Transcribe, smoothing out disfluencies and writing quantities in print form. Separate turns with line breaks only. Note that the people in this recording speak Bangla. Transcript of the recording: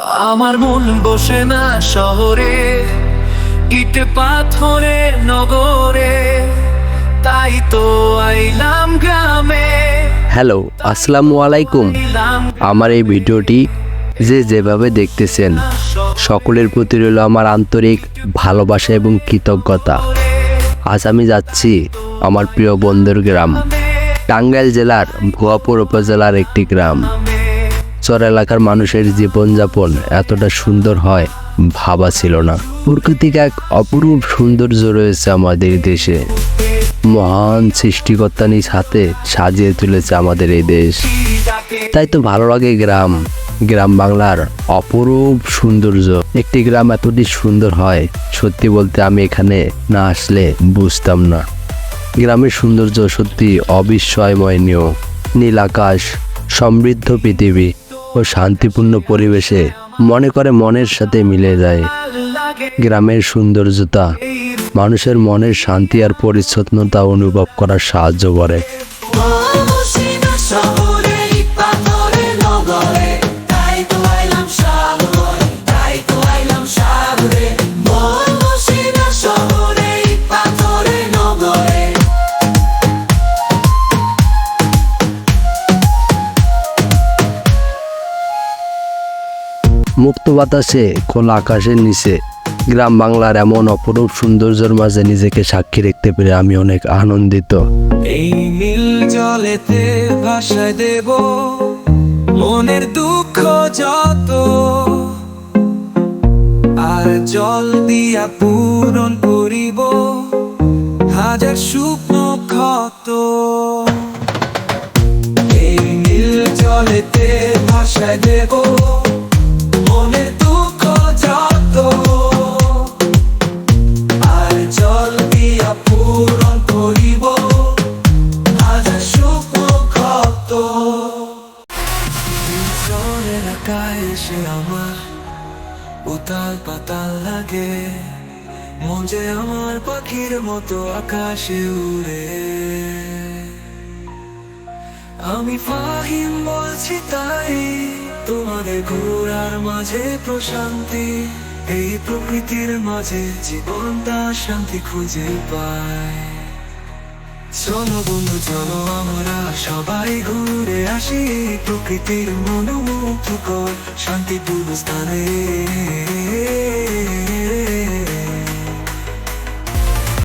আমার মন বসে না শহরে, ইট পাথরে নগরে, তাই তো আইলাম গ্রামে।
হ্যালো, আসসালামু আলাইকুম। আমার এই ভিডিওটি যেভাবে দেখতেছেন সকলের প্রতি রইল আমার আন্তরিক ভালোবাসা এবং কৃতজ্ঞতা। আজ আমি যাচ্ছি আমার প্রিয় বন্ধুর গ্রাম, টাঙ্গাইল জেলার ভুয়াপুর উপজেলার একটি গ্রাম। চর এলাকার মানুষের জীবনযাপন এতটা সুন্দর হয় ভাবা ছিল না। প্রাকৃতিক এক অপরূপ সৌন্দর্য রয়েছে আমাদের দেশে। মহান সৃষ্টিকর্তা নিজ হাতে সাজিয়ে তুলেছে আমাদের এই দেশ। তাই তো ভালো লাগে গ্রাম বাংলার অপরূপ সৌন্দর্য। একটি গ্রাম এতটি সুন্দর হয়, সত্যি বলতে আমি এখানে না আসলে বুঝতাম না। গ্রামের সৌন্দর্য সত্যি অবিস্ময়নীয়। নীল আকাশ, সমৃদ্ধ পৃথিবী ও শান্তিপূর্ণ পরিবেশে মনে করে মনের সাথে মিলে যায়। গ্রামের সৌন্দর্যতা মানুষের মনের শান্তি আর পরিচ্ছন্নতা অনুভব করার সাহায্য করে। মুক্ত বাতাসে, খোলা আকাশের নিচে গ্রাম বাংলার এমন অপরূপ সৌন্দর্যের মাঝে নিজেকে সাক্ষী রাখতে পেরে আমি অনেক আনন্দিত।
এই নীল জলেতে ভাষায় দেব মনের দুঃখ যত, আর জল দিয়া পূরণ করিব হাজার শুকনো ক্ষত। এই নীল জলেতে ভাষায় দেব মনের দুঃখ যত, আর জল দিয়া পূরণ করিব হাজার শুকনো ক্ষত। চর এলাকায় এসে আমার উতাল পাতাল লাগে, মন যে আমার পাখির মতো আকাশে উড়ে। আমি ফাহিম বলছি তাই, তোমাদের ঘোরার মাঝে প্রশান্তি, এই প্রকৃতির মাঝে জীবনটা শান্তি খুঁজে পায়। চলো বন্ধু চলো আমরা সবাই ঘুরে আসি প্রকৃতির মনোমুগ্ধকর শান্তিপূর্ণ স্থানে।